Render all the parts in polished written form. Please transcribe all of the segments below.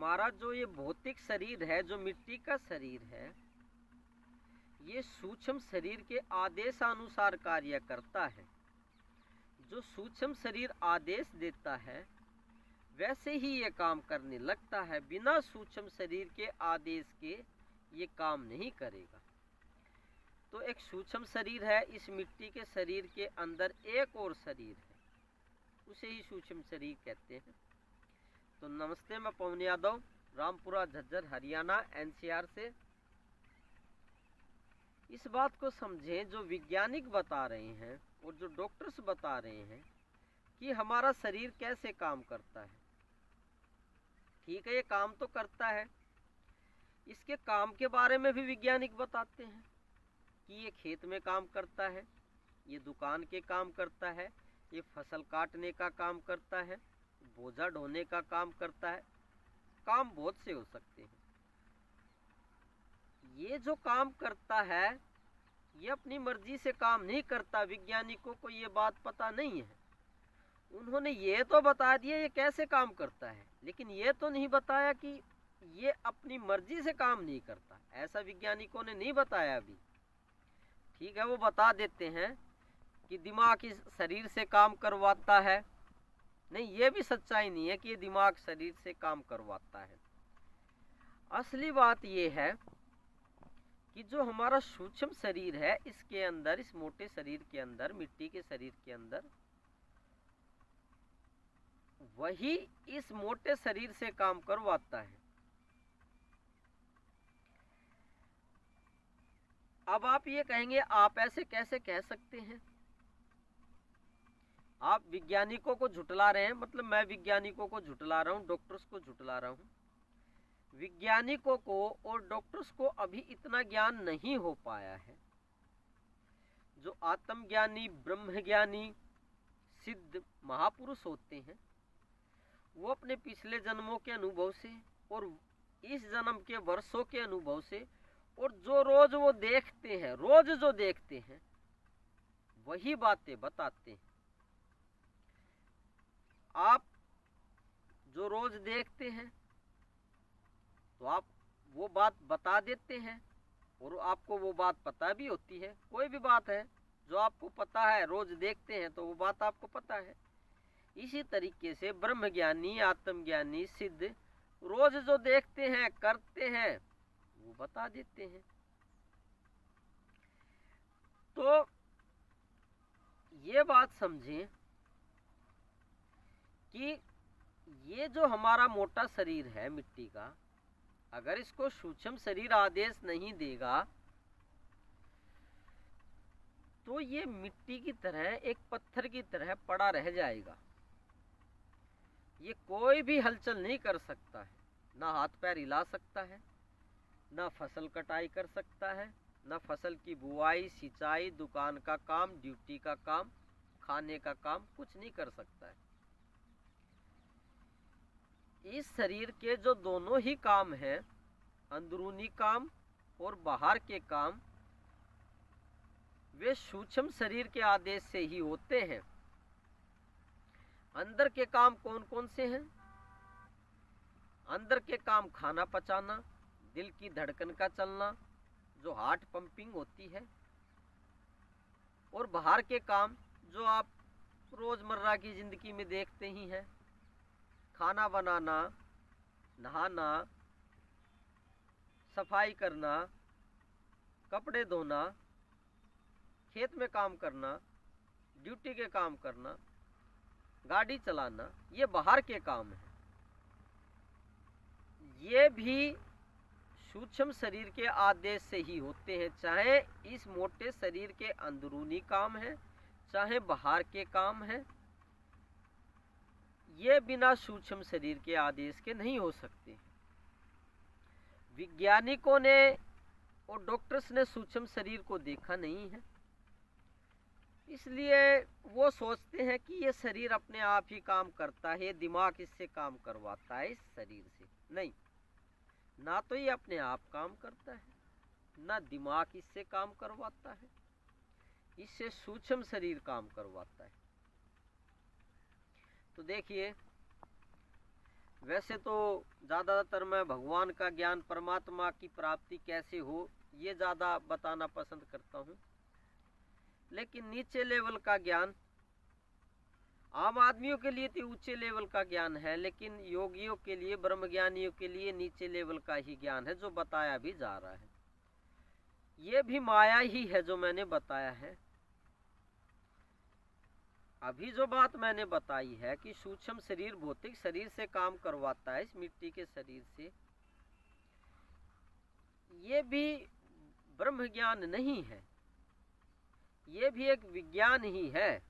हमारा जो ये भौतिक शरीर है, जो मिट्टी का शरीर है, ये सूक्ष्म शरीर के आदेशानुसार कार्य करता है। जो सूक्ष्म शरीर आदेश देता है वैसे ही ये काम करने लगता है। बिना सूक्ष्म शरीर के आदेश के ये काम नहीं करेगा। तो एक सूक्ष्म शरीर है, इस मिट्टी के शरीर के अंदर एक और शरीर है, उसे ही सूक्ष्म शरीर कहते हैं। तो नमस्ते, मैं पवन यादव, रामपुरा झज्जर हरियाणा एनसीआर से। इस बात को समझें, जो वैज्ञानिक बता रहे हैं और जो डॉक्टर्स बता रहे हैं कि हमारा शरीर कैसे काम करता है। ठीक है, ये काम तो करता है, इसके काम के बारे में भी वैज्ञानिक बताते हैं कि ये खेत में काम करता है, ये दुकान के काम करता है, ये फसल काटने का काम करता है, बोझा ढोने का काम करता है। काम बहुत से हो सकते हैं। ये जो काम करता है ये अपनी मर्जी से काम नहीं करता। वैज्ञानिकों को ये बात पता नहीं है। उन्होंने ये तो बता दिया ये कैसे काम करता है, लेकिन ये तो नहीं बताया कि ये अपनी मर्जी से काम नहीं करता। ऐसा वैज्ञानिकों ने नहीं बताया अभी। ठीक है, वो बता देते हैं कि दिमाग इस शरीर से काम करवाता है। नहीं, ये भी सच्चाई नहीं है कि ये दिमाग शरीर से काम करवाता है। असली बात ये है कि जो हमारा सूक्ष्म शरीर है, इसके अंदर, इस मोटे शरीर के अंदर, मिट्टी के शरीर के अंदर, वही इस मोटे शरीर से काम करवाता है। अब आप ये कहेंगे, आप ऐसे कैसे कह सकते हैं? आप वैज्ञानिकों को झुटला रहे हैं। मतलब मैं वैज्ञानिकों को झुटला रहा हूँ, डॉक्टर्स को झुटला रहा हूँ। वैज्ञानिकों को और डॉक्टर्स को अभी इतना ज्ञान नहीं हो पाया है। जो आत्मज्ञानी, ब्रह्मज्ञानी, सिद्ध महापुरुष होते हैं, वो अपने पिछले जन्मों के अनुभव से और इस जन्म के वर्षों के अनुभव से और जो रोज वो देखते हैं, रोज जो देखते हैं, वही बातें बताते हैं। आप जो रोज देखते हैं तो आप वो बात बता देते हैं और आपको वो बात पता भी होती है। कोई भी बात है जो आपको पता है, रोज देखते हैं तो वो बात आपको पता है। इसी तरीके से ब्रह्मज्ञानी, आत्मज्ञानी, सिद्ध रोज जो देखते हैं, करते हैं, वो बता देते हैं। तो ये बात समझें कि ये जो हमारा मोटा शरीर है मिट्टी का, अगर इसको सूक्ष्म शरीर आदेश नहीं देगा तो ये मिट्टी की तरह, एक पत्थर की तरह पड़ा रह जाएगा। ये कोई भी हलचल नहीं कर सकता है, ना हाथ पैर हिला सकता है, ना फसल कटाई कर सकता है, ना फसल की बुआई, सिंचाई, दुकान का काम, ड्यूटी का काम, खाने का काम, कुछ नहीं कर सकता है। इस शरीर के जो दोनों ही काम हैं, अंदरूनी काम और बाहर के काम, वे सूक्ष्म शरीर के आदेश से ही होते हैं। अंदर के काम कौन कौन से हैं? अंदर के काम खाना पचाना, दिल की धड़कन का चलना, जो हार्ट पंपिंग होती है, और बाहर के काम जो आप रोजमर्रा की जिंदगी में देखते ही हैं, खाना बनाना, नहाना, सफाई करना, कपड़े धोना, खेत में काम करना, ड्यूटी के काम करना, गाड़ी चलाना, ये बाहर के काम हैं। ये भी सूक्ष्म शरीर के आदेश से ही होते हैं। चाहे इस मोटे शरीर के अंदरूनी काम है, चाहे बाहर के काम है, ये बिना सूक्ष्म शरीर के आदेश के नहीं हो सकते। वैज्ञानिकों ने और डॉक्टर्स ने सूक्ष्म शरीर को देखा नहीं है, इसलिए वो सोचते हैं कि ये शरीर अपने आप ही काम करता है, दिमाग इससे काम करवाता है। इस शरीर से नहीं, ना तो ये अपने आप काम करता है, ना दिमाग इससे काम करवाता है, इससे सूक्ष्म शरीर काम करवाता है। तो देखिए, वैसे तो ज़्यादातर मैं भगवान का ज्ञान, परमात्मा की प्राप्ति कैसे हो, ये ज़्यादा बताना पसंद करता हूँ। लेकिन नीचे लेवल का ज्ञान आम आदमियों के लिए तो ऊंचे लेवल का ज्ञान है, लेकिन योगियों के लिए, ब्रह्मज्ञानियों के लिए नीचे लेवल का ही ज्ञान है जो बताया भी जा रहा है। ये भी माया ही है जो मैंने बताया है। अभी जो बात मैंने बताई है कि सूक्ष्म शरीर भौतिक शरीर से काम करवाता है, इस मिट्टी के शरीर से, ये भी ब्रह्म ज्ञान नहीं है, ये भी एक विज्ञान ही है।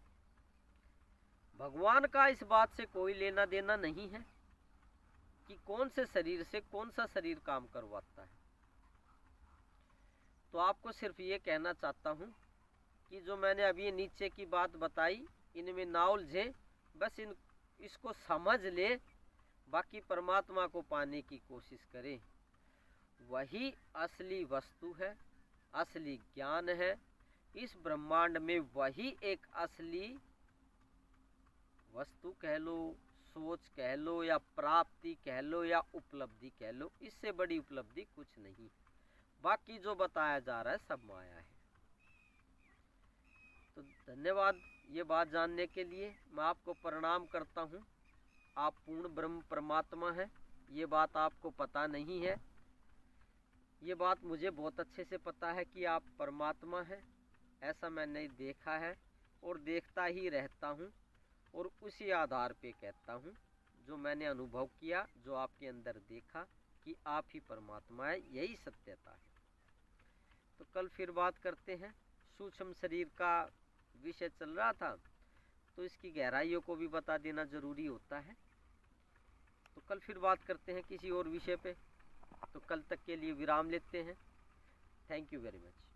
भगवान का इस बात से कोई लेना देना नहीं है कि कौन से शरीर से कौन सा शरीर काम करवाता है। तो आपको सिर्फ ये कहना चाहता हूँ कि जो मैंने अभी नीचे की बात बताई, इनमें ना उलझे, बस इसको समझ ले, बाकी परमात्मा को पाने की कोशिश करें। वही असली वस्तु है, असली ज्ञान है। इस ब्रह्मांड में वही एक असली वस्तु कह लो, सोच कह लो, या प्राप्ति कह लो, या उपलब्धि कह लो। इससे बड़ी उपलब्धि कुछ नहीं। बाकी जो बताया जा रहा है सब माया है। तो धन्यवाद ये बात जानने के लिए। मैं आपको प्रणाम करता हूँ। आप पूर्ण ब्रह्म परमात्मा हैं, ये बात आपको पता नहीं है। ये बात मुझे बहुत अच्छे से पता है कि आप परमात्मा हैं। ऐसा मैंने देखा है और देखता ही रहता हूँ, और उसी आधार पे कहता हूँ जो मैंने अनुभव किया, जो आपके अंदर देखा कि आप ही परमात्मा है, यही सत्यता है। तो कल फिर बात करते हैं। सूक्ष्म शरीर का विषय चल रहा था, तो इसकी गहराइयों को भी बता देना जरूरी होता है। तो कल फिर बात करते हैं किसी और विषय पे। तो कल तक के लिए विराम लेते हैं। Thank you very much.